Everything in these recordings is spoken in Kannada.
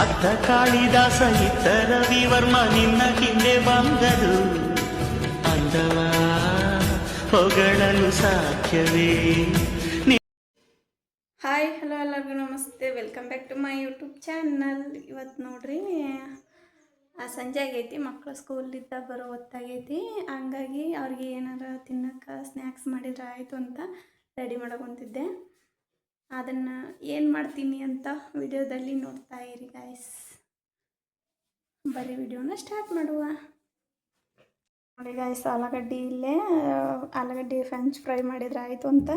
ಅತ್ತ ಕಾಳಿದಾಸ ಇತ್ತ ರವಿವರ್ಮ ನಿನ್ನ ಹಿಂದೆ ಬಂದರು ಅಂದವ ಹೊಗಳಲು ಸಾಧ್ಯವೇ. ಹಾಯ್ ಹಲೋ ಎಲ್ಲರಿಗೂ ನಮಸ್ತೆ, welcome back to my YouTube channel. ಇವತ್ತು ನೋಡ್ರಿ ಸಂಜೆ ಆಗೈತಿ, ಮಕ್ಕಳು ಸ್ಕೂಲಿಂದ ಬರೋ ಹೊತ್ತಾಗೈತಿ. ಹಂಗಾಗಿ ಅವ್ರಿಗೆ ಏನಾರ ತಿನ್ನೋಕೆ ಸ್ನ್ಯಾಕ್ಸ್ ಮಾಡಿದ್ರೆ ಆಯಿತು ಅಂತ ರೆಡಿ ಮಾಡೋಕೊಂತಿದ್ದೆ. ಅದನ್ನು ಏನು ಮಾಡ್ತೀನಿ ಅಂತ ವಿಡಿಯೋದಲ್ಲಿ ನೋಡ್ತಾ ಇರಿ ಗಾಯ್ಸ್. ಬರೀ ವಿಡಿಯೋನ ಸ್ಟಾರ್ಟ್ ಮಾಡುವ. ನೋಡಿ ಗಾಯ್ಸ್, ಆಲೂಗಡ್ಡೆ ಫ್ರೆಂಚ್ ಫ್ರೈ ಮಾಡಿದ್ರೆ ಆಯಿತು ಅಂತ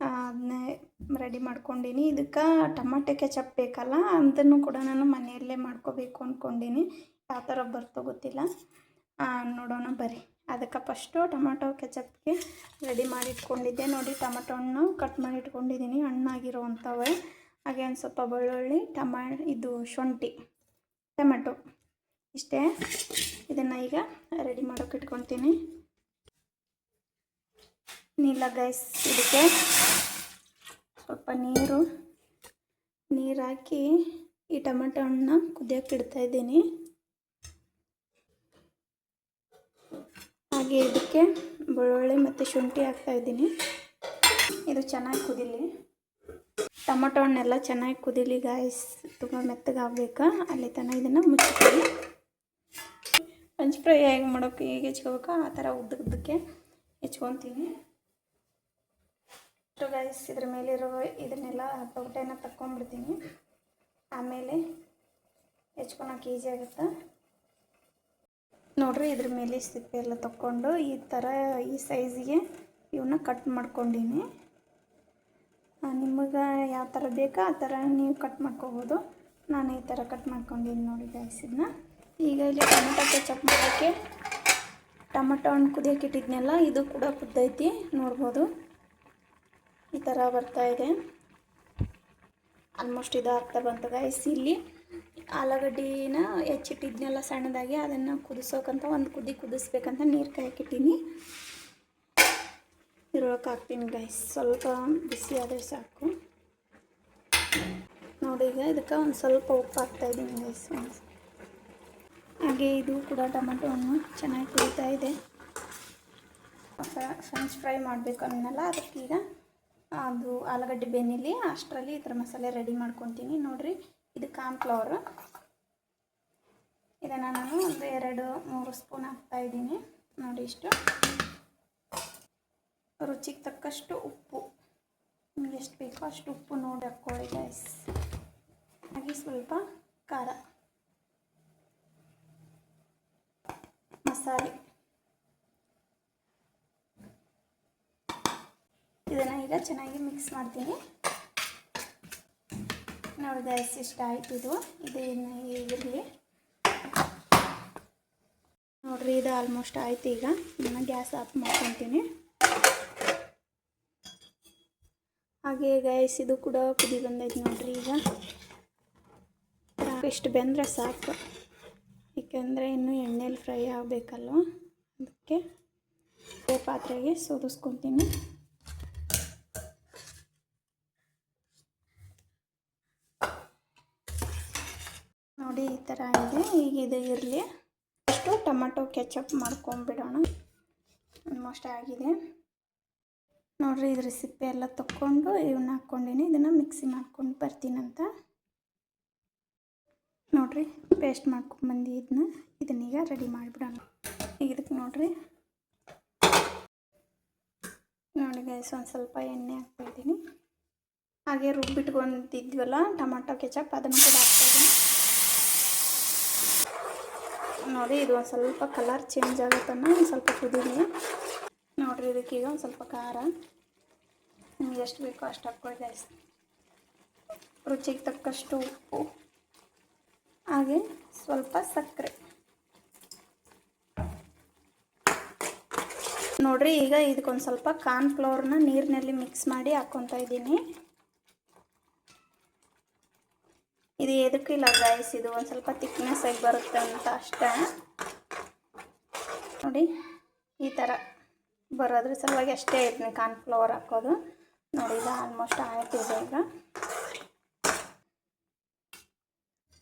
ಅದನ್ನೇ ರೆಡಿ ಮಾಡ್ಕೊಂಡೀನಿ. ಇದಕ್ಕೆ ಟೊಮಾಟೊ ಕೆಚಪ್ ಬೇಕಲ್ಲ, ಅದನ್ನು ಕೂಡ ನಾನು ಮನೆಯಲ್ಲೇ ಮಾಡ್ಕೋಬೇಕು ಅಂದ್ಕೊಂಡೀನಿ. ಯಾವ ಥರ ಬರ್ತೋ ಗೊತ್ತಿಲ್ಲ, ನೋಡೋಣ ಬರ್ರಿ. ಅದಕ್ಕೆ ಫಸ್ಟು ಟೊಮಾಟೊ ಕೆಚಪ್ಗೆ ರೆಡಿ ಮಾಡಿ ಇಟ್ಕೊಂಡಿದ್ದೆ. ನೋಡಿ, ಟೊಮಾಟೊ ಹಣ್ಣು ಕಟ್ ಮಾಡಿ ಇಟ್ಕೊಂಡಿದ್ದೀನಿ, ಹಣ್ಣಾಗಿರೋ ಅಂಥವೆ. ಹಾಗೆ ಒಂದು ಸ್ವಲ್ಪ ಬೆಳ್ಳುಳ್ಳಿ, ಶುಂಠಿ, ಟೊಮೆಟೊ ಇಷ್ಟೇ. ಇದನ್ನು ಈಗ ರೆಡಿ ಮಾಡೋಕೆ ಇಟ್ಕೊತೀನಿ. ನೀಲ್ಲ ಗೈಸ್, ಇದಕ್ಕೆ ಸ್ವಲ್ಪ ನೀರು ಹಾಕಿ ಈ ಟೊಮೆಟೊ ಹಣ್ಣನ್ನ ಕುದಿಯೋಕೆ ಇಡ್ತಾಯಿದ್ದೀನಿ. ಹಾಗೆ ಇದಕ್ಕೆ ಬೆಳ್ಳುಳ್ಳಿ ಮತ್ತು ಶುಂಠಿ ಹಾಕ್ತಾಯಿದ್ದೀನಿ. ಇದು ಚೆನ್ನಾಗಿ ಕುದೀಲಿ, ಟೊಮೆಟೊ ಹಣ್ಣೆಲ್ಲ ಚೆನ್ನಾಗಿ ಕುದೀಲಿ ಗಾಯ್ಸ್. ತುಂಬ ಮೆತ್ತಗಾಗಬೇಕಾ ಅಲ್ಲಿ ತನಕ ಇದನ್ನು ಮುಚ್ಚಿಕೊಳ್ಳಿ. ಫ್ರೆಂಚ್ ಫ್ರೈ ಹೇಗೆ ಮಾಡೋಕ್ಕೆ ಹೇಗೆ ಹೆಚ್ಕೋಬೇಕಾ ಆ ಥರ ಉದ್ದಕ್ಕೆ ಹೆಚ್ಕೊತೀನಿ. ಗೈಸ್, ಇದ್ರ ಮೇಲಿರೋ ಇದನ್ನೆಲ್ಲ ತೊಗಟೆನ ತಕ್ಕೊಂಡ್ಬಿಡ್ತೀನಿ, ಆಮೇಲೆ ಹೆಚ್ಕೊಳಕ್ಕೆ ಈಸಿ ಆಗುತ್ತೆ. ನೋಡ್ರಿ, ಇದ್ರ ಮೇಲೆ ಸಿಪ್ಪೆ ಎಲ್ಲ ತಕ್ಕೊಂಡು ಈ ಥರ ಈ ಸೈಜಿಗೆ ಇವನ್ನ ಕಟ್ ಮಾಡ್ಕೊಂಡೀನಿ. ನಿಮಗೆ ಯಾವ ಥರ ಬೇಕೋ ಆ ಥರ ನೀವು ಕಟ್ ಮಾಡ್ಕೋಬೋದು. ನಾನು ಈ ಥರ ಕಟ್ ಮಾಡ್ಕೊಂಡಿದ್ದೀನಿ ನೋಡಿ ಗೈಸ್. ಇದನ್ನ ಈಗ ಇಲ್ಲಿ ಟೊಮೆಟೊ ಕೆಚಪ್ ಮಾಡೋಕ್ಕೆ ಟೊಮೆಟೊ ಹಣ್ಣು ಕುದಿಯೋಕೆ ಇಟ್ಟಿದ್ನೆಲ್ಲ, ಇದು ಕೂಡ ಕುದ್ದೈತಿ, ನೋಡ್ಬೋದು. ಈ ಥರ ಬರ್ತಾಯಿದೆ, ಆಲ್ಮೋಸ್ಟ್ ಇದು ಆಗ್ತಾ ಬಂತು ಗೈಸ್. ಇಲ್ಲಿ ಆಲೂಗಡ್ಡಿನ ಹೆಚ್ಚಿಟ್ಟಿದ್ನೆಲ್ಲ ಸಣ್ಣದಾಗಿ, ಅದನ್ನು ಕುದಿಸೋಕಂತ ಒಂದು ಕುದಿಸ್ಬೇಕಂತ ನೀರು ಕಾಯಕ್ಕಿಟ್ಟೀನಿ. ಇರೋಕೆ ಹಾಕ್ತೀನಿ ಗೈಸ್, ಸ್ವಲ್ಪ ಬಿಸಿ ಆದರೆ ಸಾಕು. ನೋಡಿ, ಈಗ ಇದಕ್ಕೆ ಒಂದು ಸ್ವಲ್ಪ ಉಪ್ಪು ಹಾಕ್ತಾಯಿದ್ದೀನಿ ಗೈಸ್. ಹಾಗೆ ಇದು ಕೂಡ ಟೊಮೆಟೊ ಹಣ್ಣು ಚೆನ್ನಾಗಿ ಕುದೀತಾ ಇದೆ. ಫ್ರೆಂಚ್ ಫ್ರೈ ಮಾಡಬೇಕು ಅನ್ನಲ್ಲ, ಅದಕ್ಕೀಗ ಅದು ಆಲೂಗಡ್ಡೆ ಬೆನ್ನಿಲಿ ಅಷ್ಟರಲ್ಲಿ ಈ ಥರ ಮಸಾಲೆ ರೆಡಿ ಮಾಡ್ಕೊತೀನಿ. ನೋಡಿರಿ, ಇದು ಕಾರ್ನ್ಫ್ಲವರ್, ಇದನ್ನು ನಾನು ಒಂದು 2-3 ಸ್ಪೂನ್ ಹಾಕ್ತಾಯಿದ್ದೀನಿ. ನೋಡಿ, ಇಷ್ಟು. ರುಚಿಗೆ ತಕ್ಕಷ್ಟು ಉಪ್ಪು, ನಿಮಗೆ ಎಷ್ಟು ಬೇಕೋ ಅಷ್ಟು ಉಪ್ಪು ನೋಡಿ ಹಾಕ್ಕೊಳ್ಳಿ ಗೈಸ್. ಹಾಗೆ ಸ್ವಲ್ಪ ಖಾರ, ಮಸಾಲೆ, ಇದನ್ನು ಈಗ ಚೆನ್ನಾಗಿ ಮಿಕ್ಸ್ ಮಾಡ್ತೀನಿ. ನೋಡಿ ಗೈಸ್, ಇಷ್ಟ ಆಯಿತು. ಇದೇನು ಇರಲಿ ನೋಡಿರಿ, ಇದು ಆಲ್ಮೋಸ್ಟ್ ಆಯಿತು. ಈಗ ಇದನ್ನು ಗ್ಯಾಸ್ ಆಫ್ ಮಾಡ್ಕೊತೀನಿ. ಹಾಗೆ ಗೈಸ್, ಇದು ಕೂಡ ಕುದಿ ಬಂದೈತೆ ನೋಡಿರಿ. ಈಗ ಇಷ್ಟು ಬೆಂದರೆ ಸಾಕು, ಏಕೆಂದರೆ ಇನ್ನೂ ಎಣ್ಣೆಲಿ ಫ್ರೈ ಆಗಬೇಕಲ್ವ, ಅದಕ್ಕೆ ಪಾತ್ರೆಗೆ ಸೋದಿಸ್ಕೊತೀನಿ. ನೋಡಿ, ಈ ಥರ ಇದೆ. ಈಗ ಇದು ಇರಲಿ, ಅಷ್ಟು ಟೊಮೆಟೊ ಕೆಚಪ್ ಮಾಡ್ಕೊಂಬಿಡೋಣ. ಆಲ್ಮೋಸ್ಟ್ ಆಗಿದೆ ನೋಡಿರಿ. ಇದ್ರ ಸಿಪ್ಪೆ ಎಲ್ಲ ತಕ್ಕೊಂಡು ಇವನ್ನ ಹಾಕ್ಕೊಂಡಿನಿ. ಇದನ್ನು ಮಿಕ್ಸಿ ಮಾಡ್ಕೊಂಡು ಬರ್ತೀನಂತ. ನೋಡಿರಿ, ಪೇಸ್ಟ್ ಮಾಡ್ಕೊಂಡ್ಬಂದು ಇದನ್ನೀಗ ರೆಡಿ ಮಾಡಿಬಿಡೋಣ. ಈಗ ಇದಕ್ಕೆ ನೋಡಿ ಗೈಸ್, ಒಂದು ಸ್ವಲ್ಪ ಎಣ್ಣೆ ಹಾಕ್ತಾಯಿದ್ದೀನಿ. ಹಾಗೆ ರುಬ್ಬಿಟ್ಕೊಂಡಿದ್ವಲ್ಲ ಟೊಮೆಟೊ ಕೆಚಪ್, ಅದನ್ನು ಕೂಡ ಹಾಕ್ತಾಯಿದ್ದೀನಿ. ನೋಡಿ, ಇದು ಒಂದು ಸ್ವಲ್ಪ ಕಲರ್ ಚೇಂಜ್ ಆಗುತ್ತನ್ನ ಒಂದು ಸ್ವಲ್ಪ ಕುದೀಲಿ. ನೋಡಿರಿ, ಇದಕ್ಕೀಗ ಒಂದು ಸ್ವಲ್ಪ ಖಾರ, ನಿಮಗೆ ಎಷ್ಟು ಬೇಕೋ ಅಷ್ಟು ಹಾಕ್ಕೊಳ್ಳಿ ಗೈಸ್. ರುಚಿಗೆ ತಕ್ಕಷ್ಟು ಉಪ್ಪು, ಹಾಗೆ ಸ್ವಲ್ಪ ಸಕ್ಕರೆ. ನೋಡಿರಿ, ಈಗ ಇದಕ್ಕೊಂದು ಸ್ವಲ್ಪ ಕಾರ್ನ್ಫ್ಲವರ್ನ ನೀರಿನಲ್ಲಿ ಮಿಕ್ಸ್ ಮಾಡಿ ಹಾಕ್ಕೊತಾ ಇದ್ದೀನಿ. ಇದು ಎದಕ್ಕಿಲ್ಲ ಗೈಸ್, ಇದು ಒಂದು ಸ್ವಲ್ಪ ಥಿಕ್ನೆಸ್ ಆಗಿ ಬರುತ್ತೆ ಅಂತ ಅಷ್ಟೇ. ನೋಡಿ, ಈ ಥರ ಬರೋದ್ರ ಸಲುವಾಗಿ ಅಷ್ಟೇ ಇರ್ತೀನಿ ಕಾರ್ನ್ಫ್ಲವರ್ ಹಾಕೋದು. ನೋಡಿ, ಇದು ಆಲ್ಮೋಸ್ಟ್ ಆಯ್ತು. ಈಗ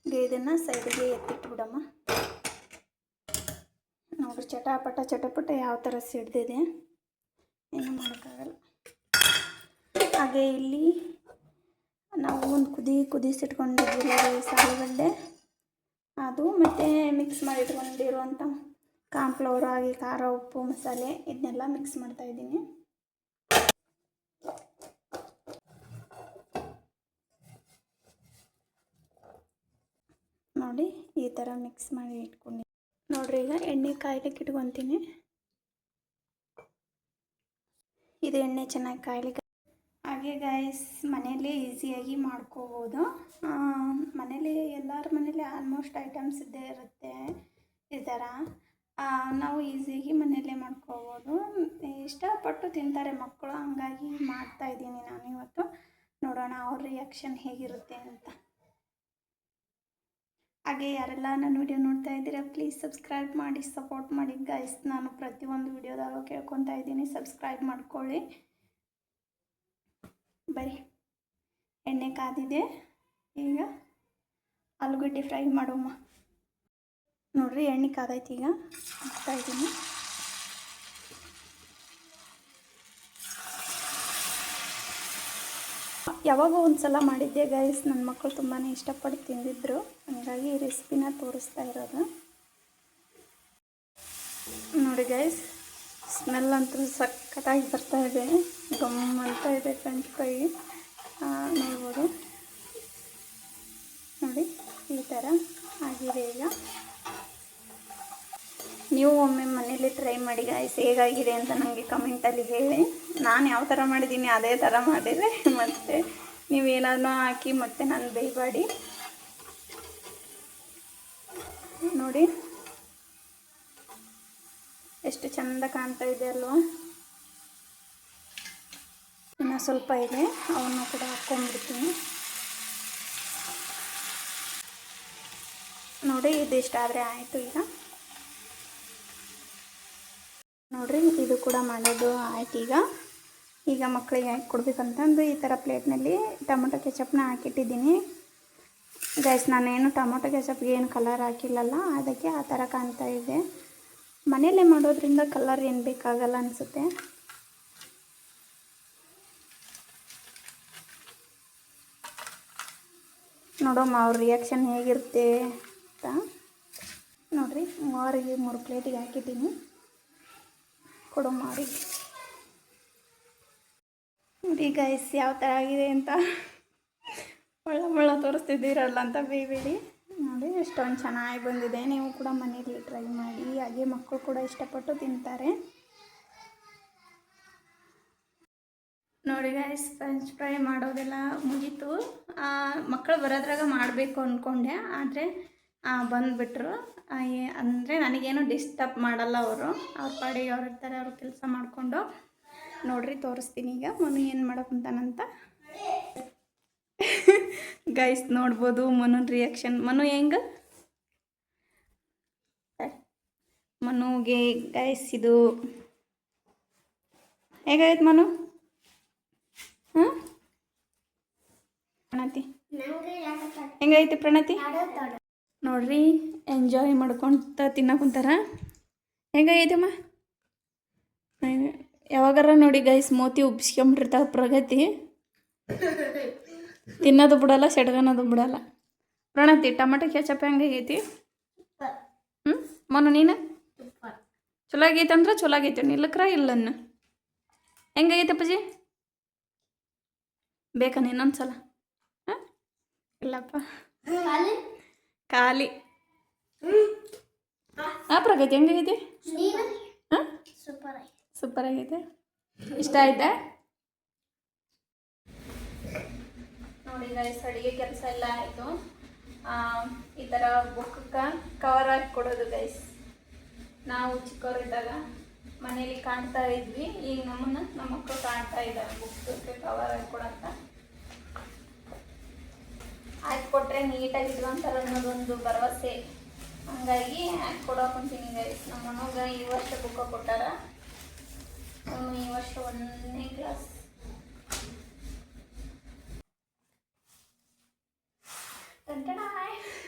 ಈಗ ಇದನ್ನು ಸೈಡಿಗೆ ಎತ್ತಿಟ್ಬಿಡಮ್ಮ. ನೋಡ್ರಿ ಚಟಪಟ ಯಾವ ಥರ ಸಿಡ್ದಿದೆ, ಏನು ಮಾಡೋಕ್ಕಾಗಲ್ಲ. ಹಾಗೆ ಇಲ್ಲಿ ನಾವು ಒಂದು ಕುದಿಸಿಟ್ಕೊಂಡಿದ್ದೀವಿ ಆಲೂಗಡ್ಡೆ, ಅದು ಮತ್ತು ಮಿಕ್ಸ್ ಮಾಡಿ ಇಟ್ಕೊಂಡಿರುವಂಥ ಕಾರ್ನ್ಫ್ಲವರ್, ಹಾಗೆ ಖಾರ, ಉಪ್ಪು, ಮಸಾಲೆ ಇದನ್ನೆಲ್ಲ ಮಿಕ್ಸ್ ಮಾಡ್ತಾಯಿದ್ದೀನಿ. ನೋಡಿ ಈ ಥರ ಮಿಕ್ಸ್ ಮಾಡಿ ಇಟ್ಕೊಂಡು ನೋಡ್ರಿ, ಈಗ ಎಣ್ಣೆ ಕಾಯ್ಲಿಕ್ಕೆ ಇಟ್ಕೊತೀನಿ. ಇದು ಎಣ್ಣೆ ಚೆನ್ನಾಗಿ ಕಾಯ್ಲಿಕ್ಕೆ. ಹಾಗೆ ಗೈಸ್, ಮನೇಲಿ ಈಸಿಯಾಗಿ ಮಾಡ್ಕೋಬೋದು. ಮನೇಲಿ ಎಲ್ಲರ ಮನೇಲಿ ಆಲ್ಮೋಸ್ಟ್ ಐಟಮ್ಸ್ ಇದ್ದೇ ಇರುತ್ತೆ. ಈ ಥರ ನಾವು ಈಸಿಯಾಗಿ ಮನೆಯಲ್ಲೇ ಮಾಡ್ಕೋಬೋದು. ಇಷ್ಟಪಟ್ಟು ತಿಂತಾರೆ ಮಕ್ಕಳು, ಹಂಗಾಗಿ ಮಾಡ್ತಾಯಿದ್ದೀನಿ ನಾನು ಇವತ್ತು. ನೋಡೋಣ ಅವ್ರ ರಿಯಾಕ್ಷನ್ ಹೇಗಿರುತ್ತೆ ಅಂತ. ಹಾಗೆ ಯಾರೆಲ್ಲ ನನ್ನ ವಿಡಿಯೋ ನೋಡ್ತಾ ಇದ್ದೀರಾ ಪ್ಲೀಸ್ ಸಬ್ಸ್ಕ್ರೈಬ್ ಮಾಡಿ ಸಪೋರ್ಟ್ ಮಾಡಿ ಗೈಸ್. ನಾನು ಪ್ರತಿಯೊಂದು ವಿಡಿಯೋದಾಗ ಕೇಳ್ಕೊತಾ ಇದ್ದೀನಿ, ಸಬ್ಸ್ಕ್ರೈಬ್ ಮಾಡ್ಕೊಳ್ಳಿ. ಬರೀ ಎಣ್ಣೆ ಕಾದಿದೆ, ಈಗ ಆಲೂಗಡ್ಡೆ ಫ್ರೈ ಮಾಡೋಮ್ಮ. ನೋಡ್ರಿ ಎಣ್ಣೆ ಕಾದೈತಿ, ಈಗ ಹಾಕ್ತಾಯಿದ್ದೀನಿ. ಯಾವಾಗ ಒಂದು ಸಲ ಮಾಡಿದ್ದೆ ಗೈಸ್, ನನ್ನ ಮಕ್ಕಳು ತುಂಬಾ ಇಷ್ಟಪಟ್ಟು ತಿಂದಿದ್ರು, ಹಾಗಾಗಿ ಈ ರೆಸಿಪಿನ ತೋರಿಸ್ತಾ ಇರೋದು. ನೋಡಿ ಗೈಸ್, ಸ್ಮೆಲ್ ಅಂತೂ ಸಖತ್ತಾಗಿ ಬರ್ತಾ ಇದೆ, ಗಮ್ ಅಂತ ಇದೆ ಫ್ರೆಂಚ್ ಫ್ರೈ ನೋಡ್ಬೋದು. ನೋಡಿ ಈ ಥರ ಆಗಿದೆ. ಈಗ ನೀವು ಒಮ್ಮೆ ಮನೇಲಿ ಟ್ರೈ ಮಾಡಿ ಗೈಸ್, ಹೇಗಾಗಿದೆ ಅಂತ ನನಗೆ ಕಮೆಂಟಲ್ಲಿ ಹೇಳಿ. ನಾನು ಯಾವ ಥರ ಮಾಡಿದ್ದೀನಿ ಅದೇ ಥರ ಮಾಡಿದರೆ ಮತ್ತು ನೀವೇನಾದರೂ ಹಾಕಿ ಮತ್ತೆ ನಾನು ಬೇಯಬೇಡಿ. ನೋಡಿ ಎಷ್ಟು ಚೆಂದ ಕಾಣ್ತಾ ಇದೆ ಅಲ್ವಾ. ಇನ್ನು ಸ್ವಲ್ಪ ಇದೆ, ಅವನ್ನು ಕೂಡ ಹಾಕ್ಕೊಂಡ್ಬಿಡ್ತೀನಿ. ನೋಡಿ ಇದಿಷ್ಟಾದರೆ ಆಯಿತು. ನೋಡ್ರಿ ಇದು ಕೂಡ ಮಾಡೋದು ಆಯ್ತು. ಈಗ ಮಕ್ಕಳಿಗೆ ಹಾಕಿ ಕೊಡ್ಬೇಕಂತಂದು ಈ ಥರ ಪ್ಲೇಟ್ನಲ್ಲಿ ಟೊಮೊಟೊ ಕೆಚಪ್ನ ಹಾಕಿಟ್ಟಿದ್ದೀನಿ ಗೈಸ್. ನಾನೇನು ಟೊಮೊಟೊ ಕೆಚಪ್ಗೆ ಏನು ಕಲರ್ ಹಾಕಿಲ್ಲಲ್ಲ, ಅದಕ್ಕೆ ಆ ಥರ ಕಾಣ್ತಾ ಇದೆ. ಮನೆಯಲ್ಲೇ ಮಾಡೋದ್ರಿಂದ ಕಲರ್ ಏನು ಬೇಕಾಗಲ್ಲ ಅನಿಸುತ್ತೆ. ನೋಡೋಮ್ಮ ಅವ್ರ ರಿಯಾಕ್ಷನ್ ಹೇಗಿರುತ್ತೆ ಅಂತ. ನೋಡಿರಿ 3 ಪ್ಲೇಟಿಗೆ ಹಾಕಿದ್ದೀನಿ, ಕೊಡು ಮಾಡಿ ನೋಡಿ ಗೈಸ್ ಯಾವ ಥರ ಆಗಿದೆ ಅಂತ. ಒಳ್ಳೆ ತೋರಿಸ್ತಿದ್ದೀರಲ್ಲ ಅಂತ ಬೇಬೇಡಿ. ನೋಡಿ ಎಷ್ಟೊಂದು ಚೆನ್ನಾಗಿ ಬಂದಿದೆ. ನೀವು ಕೂಡ ಮನೇಲಿ ಟ್ರೈ ಮಾಡಿ, ಹಾಗೆ ಮಕ್ಕಳು ಕೂಡ ಇಷ್ಟಪಟ್ಟು ತಿಂತಾರೆ. ನೋಡಿ ಗೈಸ್, ಫ್ರೆಂಚ್ ಫ್ರೈ ಮಾಡೋದೆಲ್ಲ ಮುಗೀತು. ಮಕ್ಕಳು ಬರೋದ್ರಾಗ ಮಾಡಬೇಕು ಅಂದ್ಕೊಂಡೆ, ಆದರೆ ಬಂದುಬಿಟ್ರು. ಅಂದರೆ ನನಗೇನು ಡಿಸ್ಟರ್ಬ್ ಮಾಡಲ್ಲ ಅವರು, ಅವ್ರ ಪಾಡಿಗೆ ಅವ್ರು ಇರ್ತಾರೆ, ಅವ್ರ ಕೆಲಸ ಮಾಡಿಕೊಂಡು. ನೋಡ್ರಿ ತೋರಿಸ್ತೀನಿ ಈಗ ಮನು ಏನು ಮಾಡಕ್ಕಂತಾನಂತ. ಗೈಸ್ ನೋಡ್ಬೋದು ಮನುನ ರಿಯಾಕ್ಷನ್. ಮನು ಹೆಂಗೆ ಮನುಗೆ ಗೈಸ್ ಇದು ಹೇಗಾಯ್ತು ಮನು? ಹಾಂ ಪ್ರಣತಿ ಹೆಂಗೈತಿ ಪ್ರಣತಿ? ನೋಡ್ರಿ ಎಂಜಾಯ್ ಮಾಡ್ಕೊತ ತಿನ್ನಕ್ಕಂತಾರ. ಹೆಂಗೈತಮ್ಮ? ಯಾವಾಗಾರ ನೋಡಿ ಗೈಸ್ ಮೋತಿ ಉಬ್ಸ್ಕೊಂಬಿಟ್ಟಿರ್ತಾವೆ ಪ್ರಗತಿ. ತಿನ್ನೋದು ಬಿಡಲ್ಲ, ಸೆಡ್ಗನೋದು ಬಿಡಲ್ಲ. ಪ್ರಣತಿ ಟೊಮೆಟೊ ಕೆಚಪ್ ಹೆಂಗೈತಿ? ಮನು ನೀನು ಚಲೋ ಆಗೈತೆ ಅಂದ್ರೆ ಚಲೋ ಆಗೈತೆ, ನಿಲ್ಲಕ್ರ ಇಲ್ಲನ್ನು ಹೆಂಗೈತೆ ಅಪ್ಪಾಜಿ? ಬೇಕಾ ಇನ್ನೊಂದ್ಸಲ? ಹಾಂ ಇಲ್ಲಪ್ಪ ಖಾಲಿ. ಹಾಂ ಪ್ರಗತಿ ಹೆಂಗೈತಿ? ಹಾಂ ಸೂಪರ್ ಆಗೈತೆ. ಇಷ್ಟ ಆಯ್ತಾ? ನೋಡಿ ಗೈಸ್ ಅಡುಗೆ ಕೆಲಸ ಎಲ್ಲ ಆಯಿತು. ಈ ಥರ ಬುಕ್ಕಕ್ಕೆ ಕವರ್ ಹಾಕಿ ಕೊಡೋದು ಗೈಸ್. ನಾವು ಚಿಕ್ಕವರಿದ್ದಾಗ ಮನೇಲಿ ಕಾಣ್ತಾ ಇದ್ವಿ, ಈಗ ನಮ್ಮ ಮಕ್ಕಳು ಕಾಣ್ತಾ ಇದ್ದಾರೆ ಬುಕ್ಗೆ ಕವರ್ ಹಾಕಿ ಕೊಡಂತ. ಹಾಕಿ ಕೊಟ್ಟರೆ ನೀಟಾಗಿ ಇಟ್ಕೊಂತಾರ ಅನ್ನೋದೊಂದು ಭರವಸೆ, ಹಂಗಾಗಿ ಹಾಕಿ ಕೊಡೋಕೊಂತೀನಿ ಗೈಸ್. ನಮ್ಮ ಮನೆಗೆ ಈ ವರ್ಷ ಬುಕ್ಕ ಕೊಟ್ಟಾರ. ಅವನು ಈ ವರ್ಷ 1ನೇ ಕ್ಲಾಸ್.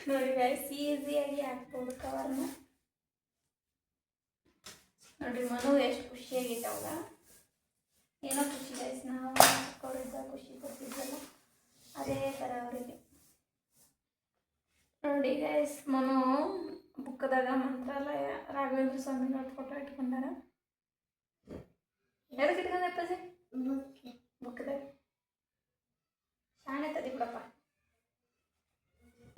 ನೋಡಿ ಗೈಸ್ ಈಸಿಯಾಗಿ ಹಾಕ್ಬೋದು ಕವರ್ನ. ನೋಡ್ರಿ ಮನು ಎಷ್ಟು ಖುಷಿಯಾಗೈತೆ ಅವಾಗ. ಏನೋ ಖುಷಿ ಗೈಸ್, ನಾವು ಚಿಕ್ಕವರಿದ್ದ ಖುಷಿ ಕೊಡ್ತಿದ್ವಲ್ಲ ಅದೇ ಥರ ಅವರಿಗೆ. ನೋಡಿ ಗೈಸ್ ಮನು ಬುಕ್ಕದಾಗ ಮಂತ್ರಾಲಯ ರಾಘವೇಂದ್ರ ಸ್ವಾಮಿಗಳ ಫೋಟೋ ಇಟ್ಕೊಂಡಾರ. ಎದಕ್ಕೆ ಇಟ್ಕೊಂಡಪ್ಪಾಜಿ? ಬುಕ್ಕದಾಗ ಶಾಣೆ ತದಿ ಬಿಡಪ್ಪ.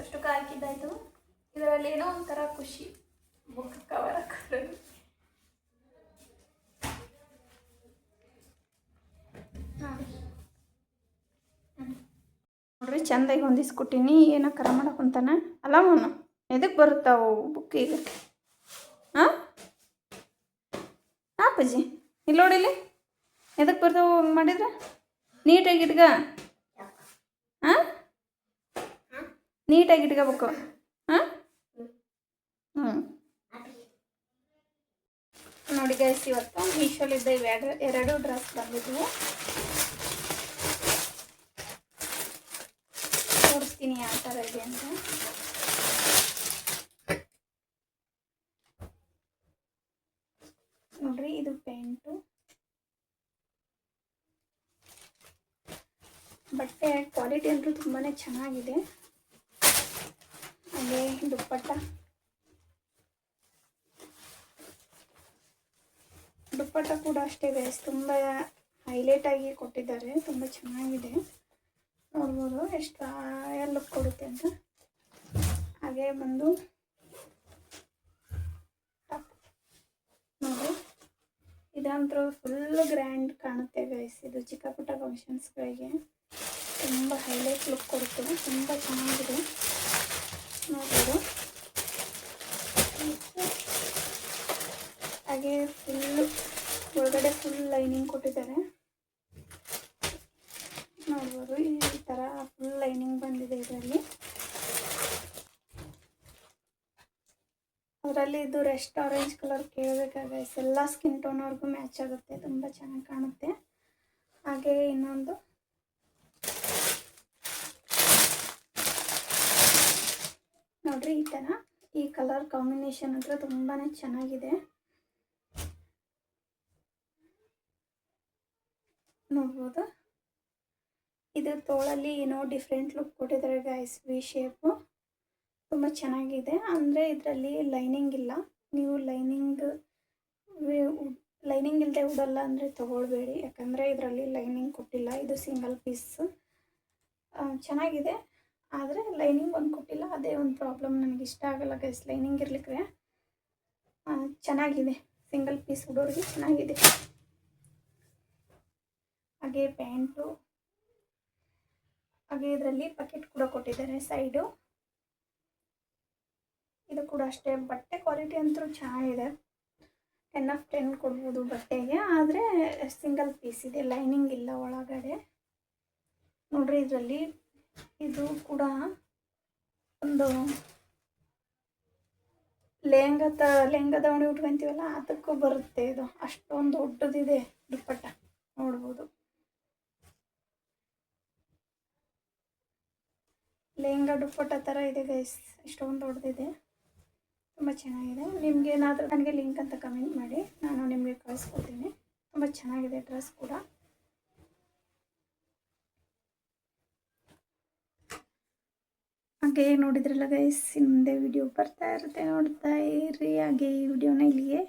ಅಷ್ಟು ಹಾಕಿದ್ದಾಯ್ತು. ಇದರಲ್ಲಿ ಏನೋ ಒಂಥರ ಖುಷಿ ಬುಕ್ ಕವರ್ ಹಾಕೋದ್ರಲ್ಲಿ. ನೋಡ್ರಿ ಚಂದಾಗಿ ಹೊಂದಿಸ್ಕೊಟ್ಟಿನಿ. ಏನೋ ಕರ ಮಾಡಕ್ಕಂತಾನ ಅಲ್ಲ ಮನು, ಎದಕ್ಕೆ ಬರುತ್ತಾವು ಬುಕ್ಕಿಗೆ? ಹಾಂ ಅಪ್ಪಾಜಿ ಇಲ್ಲಿ ನೋಡಿಲಿ ಎದಕ್ಕೆ ಬರ್ತಾವೆ ಹಂಗೆ ಮಾಡಿದ್ರೆ. ನೀಟಾಗಿ ಇಟ್ಗ. ಹಾಂ ನೀಟಾಗಿ ಇಟ್ಕೋಬೇಕು. ಹಾಂ ನೋಡಿ ಗೈಸ್ ಇವತ್ತು ಮೀಶೋಲಿದ್ದ ಎರಡು ಡ್ರೆಸ್ ಬಂದಿದ್ವು. ತೋರಿಸ್ತೀನಿ ಯಾವ ಥರ ಇದೆ ಅಂತ. ನೋಡ್ರಿ ಇದು ಪ್ಯಾಂಟು. ಬಟ್ಟೆ ಕ್ವಾಲಿಟಿ ಅಂತೂ ತುಂಬಾ ಚೆನ್ನಾಗಿದೆ. ಹಾಗೆ ದುಪ್ಪಟ್ಟ ಕೂಡ ಅಷ್ಟೇ ಗೈಸ್, ತುಂಬ ಹೈಲೈಟಾಗಿ ಕೊಟ್ಟಿದ್ದಾರೆ. ತುಂಬ ಚೆನ್ನಾಗಿದೆ, ನೋಡ್ಬೋದು ಎಷ್ಟು ರಾಯಲ್ ಲುಕ್ ಕೊಡುತ್ತೆ ಅಂತ. ಹಾಗೆ ಬಂದು ಟಾಪ್ ನೋಡಿ, ಇದಂತೂ ಫುಲ್ ಗ್ರ್ಯಾಂಡ್ ಕಾಣುತ್ತೆ ಗೈಸ್. ಇದು ಚಿಕ್ಕ ಪುಟ್ಟ ಫಂಕ್ಷನ್ಸ್ಗಳಿಗೆ ತುಂಬ ಹೈಲೈಟ್ ಲುಕ್ ಕೊಡುತ್ತೆ. ತುಂಬ ಚೆನ್ನಾಗಿದೆ ನೋಡ್ಬೋದು. ಹಾಗೆ ಫುಲ್ಲು ಒಳಗಡೆ ಫುಲ್ ಲೈನಿಂಗ್ ಕೊಟ್ಟಿದ್ದಾರೆ ನೋಡ್ಬೋದು. ಈ ಥರ ಫುಲ್ ಲೈನಿಂಗ್ ಬಂದಿದೆ ಇದರಲ್ಲಿ. ಅದರಲ್ಲಿ ಇದು ರೆಸ್ಟ್ ಆರೆಂಜ್ ಕಲರ್ ಕೇಳಬೇಕಾಗ ಎಲ್ಲ ಸ್ಕಿನ್ ಟೋನ್ವರೆಗೂ ಮ್ಯಾಚ್ ಆಗುತ್ತೆ, ತುಂಬ ಚೆನ್ನಾಗಿ ಕಾಣುತ್ತೆ. ಹಾಗೆ ಇನ್ನೊಂದು ನೋಡ್ರಿ ಈ ಥರ ಈ ಕಲರ್ ಕಾಂಬಿನೇಷನ್ ಹತ್ರ ತುಂಬಾ ಚೆನ್ನಾಗಿದೆ ನೋಡ್ಬೋದು. ಇದು ತೋಳಲ್ಲಿ ಏನೋ ಡಿಫ್ರೆಂಟ್ ಲುಕ್ ಕೊಟ್ಟಿದ್ದಾರೆ ಗೈಸ್, ವಿ ಶೇಪು ತುಂಬ ಚೆನ್ನಾಗಿದೆ. ಅಂದರೆ ಇದರಲ್ಲಿ ಲೈನಿಂಗ್ ಇಲ್ಲ. ನೀವು ಲೈನಿಂಗ್ ಇಲ್ಲದೆ ಉಡಲ್ಲ ಅಂದರೆ ತೊಗೊಳ್ಬೇಡಿ, ಯಾಕಂದರೆ ಇದರಲ್ಲಿ ಲೈನಿಂಗ್ ಕೊಟ್ಟಿಲ್ಲ. ಇದು ಸಿಂಗಲ್ ಪೀಸ್ ಚೆನ್ನಾಗಿದೆ, ಆದರೆ ಲೈನಿಂಗ್ ಒಂದು ಕೊಟ್ಟಿಲ್ಲ. ಅದೇ ಒಂದು ಪ್ರಾಬ್ಲಮ್, ನನಗೆ ಇಷ್ಟ ಆಗಲ್ಲ ಗೈಸ್ ಲೈನಿಂಗ್ ಇರಲಿಕ್ಕೆ. ಚೆನ್ನಾಗಿದೆ, ಸಿಂಗಲ್ ಪೀಸ್ ಉಡೋರಿಗೆ ಚೆನ್ನಾಗಿದೆ. ಹಾಗೆ ಪ್ಯಾಂಟು, ಹಾಗೆ ಇದರಲ್ಲಿ ಪ್ಯಾಕೆಟ್ ಕೂಡ ಕೊಟ್ಟಿದ್ದಾರೆ ಸೈಡು. ಇದು ಕೂಡ ಅಷ್ಟೇ, ಬಟ್ಟೆ ಕ್ವಾಲಿಟಿ ಅಂತೂ ಚೆನ್ನಾಗಿದೆ. 10/10 ಕೊಡ್ಬೋದು ಬಟ್ಟೆಗೆ. ಆದರೆ ಸಿಂಗಲ್ ಪೀಸ್ ಇದೆ, ಲೈನಿಂಗ್ ಇಲ್ಲ ಒಳಗಡೆ. ನೋಡ್ರಿ ಇದರಲ್ಲಿ ಇದು ಕೂಡ ಒಂದು ಲೆಹಂಗಾ ದಾವಣಿ ಉಟ್ಕೊಂತೀವಲ್ಲ ಅದಕ್ಕೂ ಬರುತ್ತೆ. ಇದು ಅಷ್ಟೊಂದು ದೊಡ್ಡದಿದೆ ದುಪ್ಪಟ್ಟ ನೋಡ್ಬೋದು. ಲೆಹಂಗಾ ದುಪ್ಪಟ್ಟ ಥರ ಇದೆ ಗೈಸ್, ಇಷ್ಟೊಂದು ದೊಡ್ಡದಿದೆ, ತುಂಬ ಚೆನ್ನಾಗಿದೆ. ನಿಮ್ಗೆ ಏನಾದರೂ ನನಗೆ ಲಿಂಕ್ ಅಂತ ಕಮೆಂಟ್ ಮಾಡಿ, ನಾನು ನಿಮಗೆ ಕಳಿಸ್ಕೊಡ್ತೀನಿ. ತುಂಬ ಚೆನ್ನಾಗಿದೆ ಡ್ರೆಸ್ ಕೂಡ. ಹಾಗೆ ನೋಡಿದ್ರಲ್ಲ ಗೈಸ್, ಮುಂದೆ ವಿಡಿಯೋ ಬರ್ತಾ ಇರುತ್ತೆ, ನೋಡ್ತಾ ಇರಿ. ಹಾಗೆ ಈ ವಿಡಿಯೋನ ಇಲ್ಲಿಗೆ